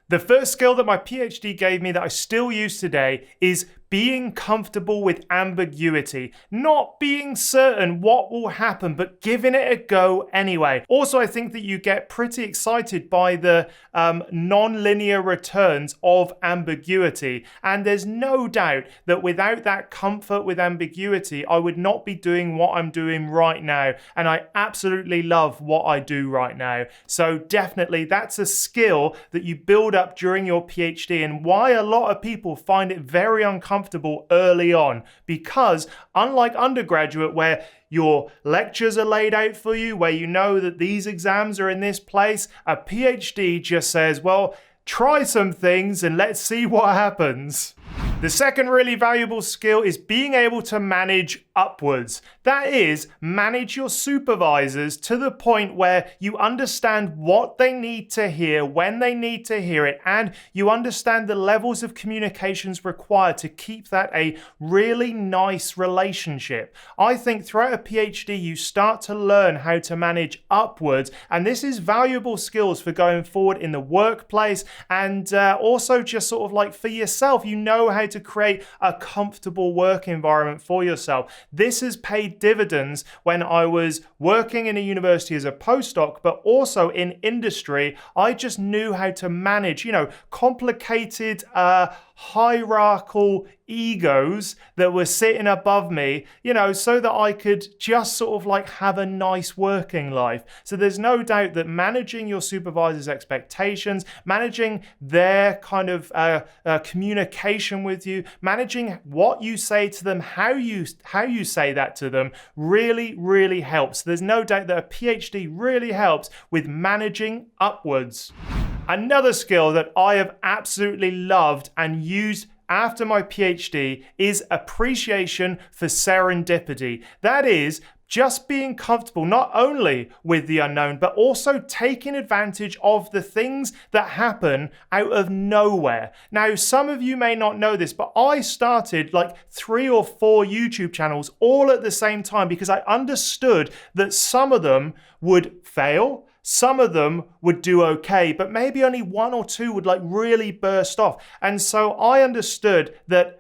The first skill that my PhD gave me that I still use today is being comfortable with ambiguity, not being certain what will happen, but giving it a go anyway. Also, I think that you get pretty excited by the non-linear returns of ambiguity. And there's no doubt that without that comfort with ambiguity, I would not be doing what I'm doing right now. And I absolutely love what I do right now. So definitely that's a skill that you build up during your PhD, and why a lot of people find it very uncomfortable early on, because unlike undergraduate where your lectures are laid out for you, where you know that these exams are in this place, a PhD just says, well, try some things and let's see what happens. The second really valuable skill is being able to manage upwards. That is, manage your supervisors to the point where you understand what they need to hear, when they need to hear it, and you understand the levels of communications required to keep that a really nice relationship. I think throughout a PhD, you start to learn how to manage upwards, and this is valuable skills for going forward in the workplace, and also just sort of like for yourself. You know how to create a comfortable work environment for yourself. This has paid dividends when I was working in a university as a postdoc, but also in industry. I just knew how to manage, complicated, hierarchical egos that were sitting above me, so that I could just sort of like have a nice working life. So there's no doubt that managing your supervisor's expectations, managing their kind of communication with you, managing what you say to them, how you say that to them, really, really helps. There's no doubt that a PhD really helps with managing upwards. Another skill that I have absolutely loved and used after my PhD is appreciation for serendipity. That is, just being comfortable not only with the unknown, but also taking advantage of the things that happen out of nowhere. Now, some of you may not know this, but I started like 3 or 4 YouTube channels all at the same time because I understood that some of them would fail, some of them would do okay, but maybe only 1 or 2 would like really burst off. And so I understood that,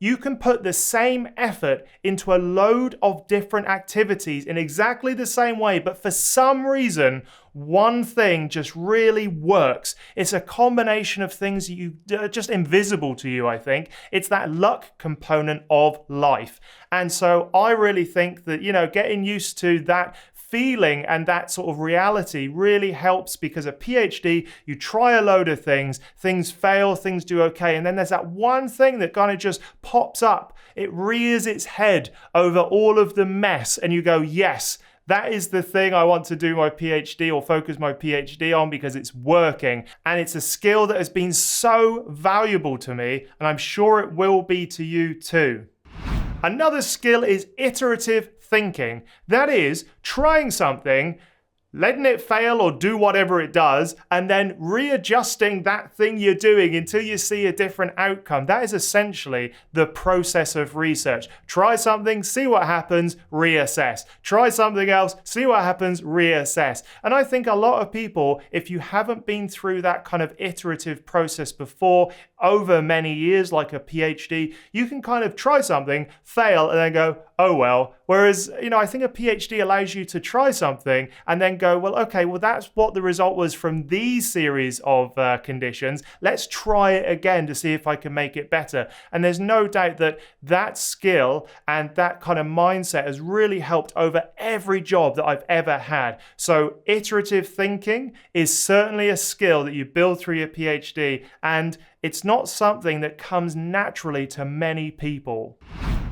you can put the same effort into a load of different activities in exactly the same way, but for some reason, one thing just really works. It's a combination of things that you just invisible to you, I think. It's that luck component of life. And so I really think that, getting used to that feeling and that sort of reality really helps, because a PhD, you try a load of things fail, things do okay, and then there's that one thing that kind of just pops up. It rears its head over all of the mess, and you go, yes, that is the thing I want to do my PhD or focus my PhD on because it's working. And it's a skill that has been so valuable to me, and I'm sure it will be to you too. Another skill is iterative thinking. That is, trying something, letting it fail or do whatever it does, and then readjusting that thing you're doing until you see a different outcome. That is essentially the process of research. Try something, see what happens, reassess. Try something else, see what happens, reassess. And I think a lot of people, if you haven't been through that kind of iterative process before, over many years, like a PhD, you can kind of try something, fail, and then go, oh well. Whereas, I think a PhD allows you to try something and then go, well, okay, well, that's what the result was from these series of conditions. Let's try it again to see if I can make it better. And there's no doubt that that skill and that kind of mindset has really helped over every job that I've ever had. So iterative thinking is certainly a skill that you build through your PhD, and it's not something that comes naturally to many people.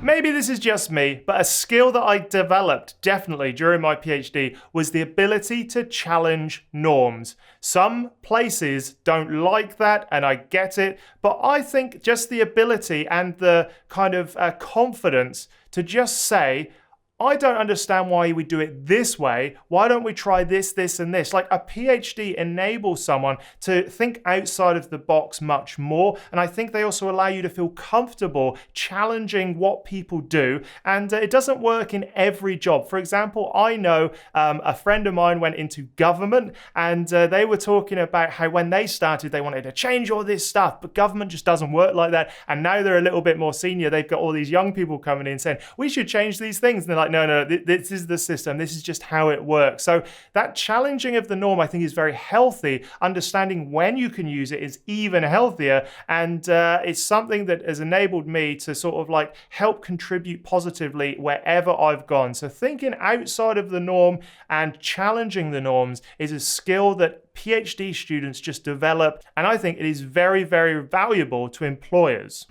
Maybe this is just me, but a skill that I developed definitely during my PhD was the ability to challenge norms. Some places don't like that, and I get it, but I think just the ability and the kind of confidence to just say, I don't understand why we do it this way. Why don't we try this, this, and this? Like a PhD enables someone to think outside of the box much more. And I think they also allow you to feel comfortable challenging what people do. And it doesn't work in every job. For example, I know a friend of mine went into government and they were talking about how when they started, they wanted to change all this stuff, but government just doesn't work like that. And now they're a little bit more senior. They've got all these young people coming in saying, we should change these things. And they're like, no, this is the system. This is just how it works. So that challenging of the norm, I think, is very healthy. Understanding when you can use it is even healthier. And it's something that has enabled me to sort of like help contribute positively wherever I've gone. So thinking outside of the norm and challenging the norms is a skill that PhD students just develop. And I think it is very, very valuable to employers.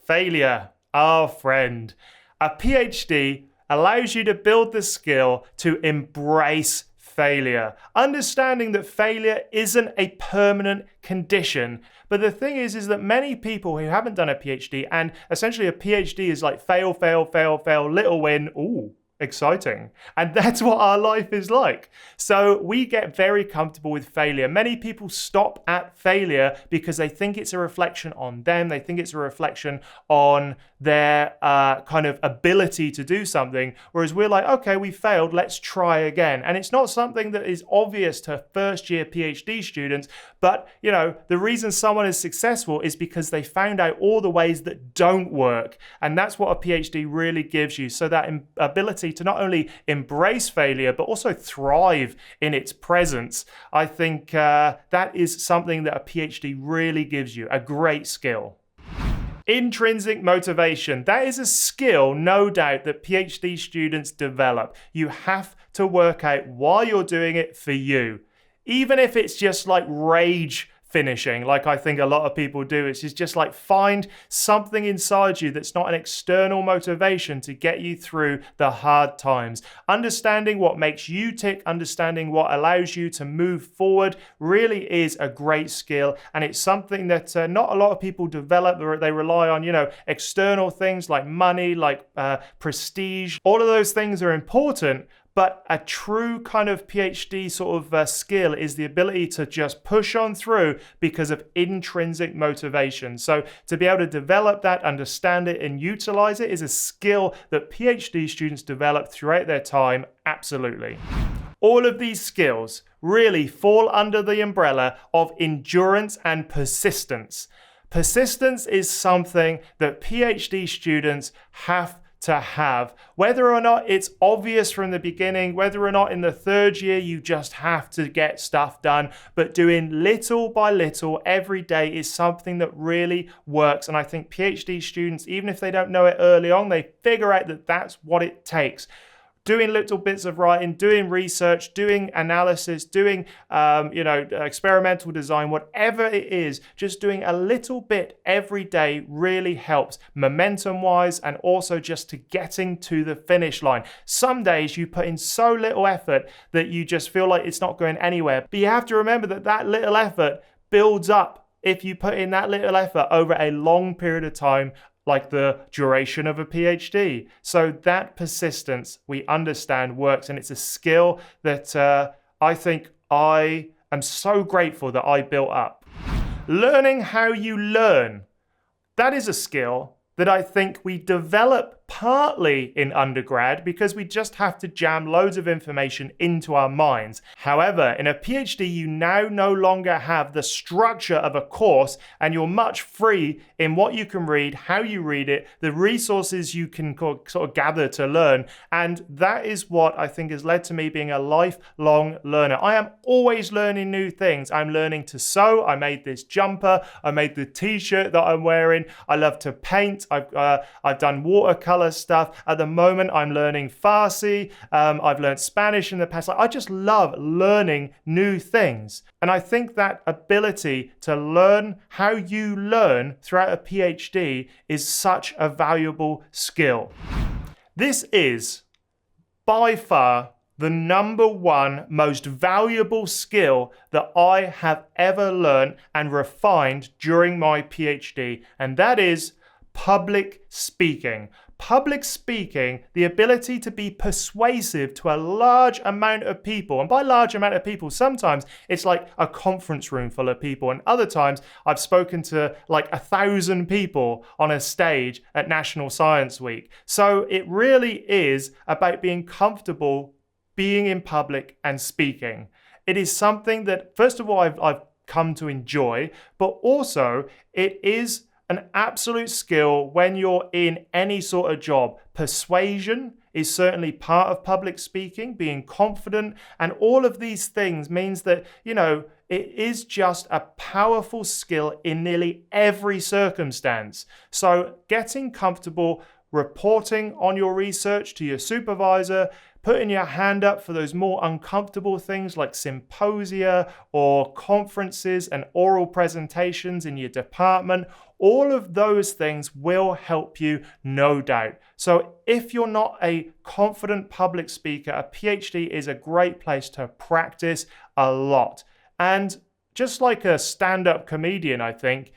Failure, our friend. A PhD allows you to build the skill to embrace failure, understanding that failure isn't a permanent condition. But the thing is that many people who haven't done a PhD, and essentially a PhD is like fail, fail, fail, fail, little win, ooh, exciting. And that's what our life is like. So we get very comfortable with failure. Many people stop at failure because they think it's a reflection on them. They think it's a reflection on their kind of ability to do something. Whereas we're like, okay, we failed, let's try again. And it's not something that is obvious to first year PhD students, but you know, the reason someone is successful is because they found out all the ways that don't work. And that's what a PhD really gives you. So that ability to not only embrace failure, but also thrive in its presence. I think that is something that a PhD really gives you, a great skill. Intrinsic motivation. That is a skill, no doubt, that PhD students develop. You have to work out why you're doing it for you. Even if it's just like rage finishing, like I think a lot of people do. It's just like find something inside you that's not an external motivation to get you through the hard times. Understanding what makes you tick, understanding what allows you to move forward really is a great skill. And it's something that not a lot of people develop. They rely on, you know, external things like money, like prestige. All of those things are important. But a true kind of PhD sort of skill is the ability to just push on through because of intrinsic motivation. So to be able to develop that, understand it, and utilize it is a skill that PhD students develop throughout their time, absolutely. All of these skills really fall under the umbrella of endurance and persistence. Persistence is something that PhD students have to have, whether or not it's obvious from the beginning, whether or not in the third year you just have to get stuff done, but doing little by little every day is something that really works. And I think PhD students, even if they don't know it early on, they figure out that that's what it takes. Doing little bits of writing, doing research, doing analysis, doing experimental design, whatever it is, just doing a little bit every day really helps momentum-wise and also just to getting to the finish line. Some days you put in so little effort that you just feel like it's not going anywhere. But you have to remember that that little effort builds up if you put in that little effort over a long period of time, like the duration of a PhD. So that persistence, we understand, works, and it's a skill that I think I am so grateful that I built up. Learning how you learn. That is a skill that I think we develop partly in undergrad because we just have to jam loads of information into our minds. However, in a PhD, you now no longer have the structure of a course and you're much free in what you can read, how you read it, the resources you can sort of gather to learn. And that is what I think has led to me being a lifelong learner. I am always learning new things. I'm learning to sew. I made this jumper. I made the t-shirt that I'm wearing. I love to paint. I've done watercolor stuff. At the moment, I'm learning Farsi. I've learned Spanish in the past. I just love learning new things. And I think that ability to learn how you learn throughout a PhD is such a valuable skill. This is by far the number one most valuable skill that I have ever learned and refined during my PhD, and that is public speaking. public speaking, the ability to be persuasive to a large amount of people, and by large amount of people, sometimes it's like a conference room full of people, and other times I've spoken to like 1,000 people on a stage at National Science Week. So it really is about being comfortable being in public and speaking. It is something that, first of all, I've come to enjoy, but also it is an absolute skill when you're in any sort of job. Persuasion is certainly part of public speaking, being confident, and all of these things means that, it is just a powerful skill in nearly every circumstance. So getting comfortable reporting on your research to your supervisor, putting your hand up for those more uncomfortable things like symposia or conferences and oral presentations in your department, all of those things will help you, no doubt. So if you're not a confident public speaker, a PhD is a great place to practice a lot. And just like a stand-up comedian, I think,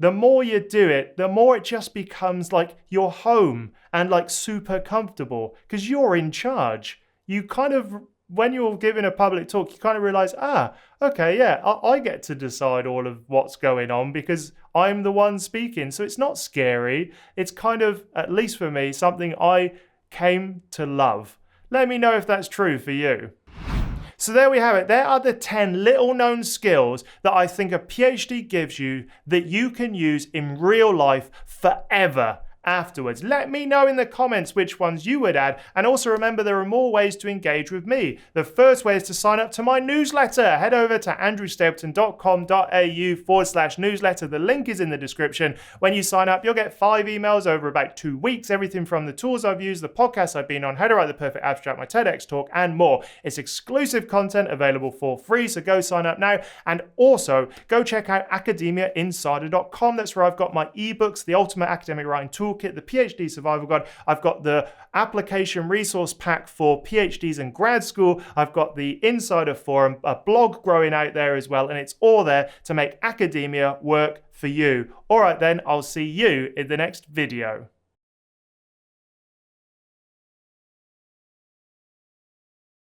the more you do it, the more it just becomes like your home and like super comfortable because you're in charge. You kind of, when you're giving a public talk, you kind of realize, okay, yeah, I get to decide all of what's going on because I'm the one speaking. So it's not scary. It's kind of, at least for me, something I came to love. Let me know if that's true for you. So there we have it. There are the 10 little known skills that I think a PhD gives you that you can use in real life forever afterwards. Let me know in the comments which ones you would add, and also remember there are more ways to engage with me. The first way is to sign up to my newsletter. Head over to andrewstapleton.com.au/newsletter. The link is in the description. When you sign up, you'll get 5 emails over about 2 weeks, everything from the tools I've used, the podcasts I've been on, how to write the perfect abstract, my TEDx talk, and more. It's exclusive content available for free, so go sign up now. And also, go check out academiainsider.com. That's where I've got my ebooks, the Ultimate Academic Writing Toolkit, the PhD Survival Guide. I've got the application resource pack for PhDs and grad school. I've got the Insider Forum, a blog growing out there as well, and it's all there to make academia work for you. All right then, I'll see you in the next video.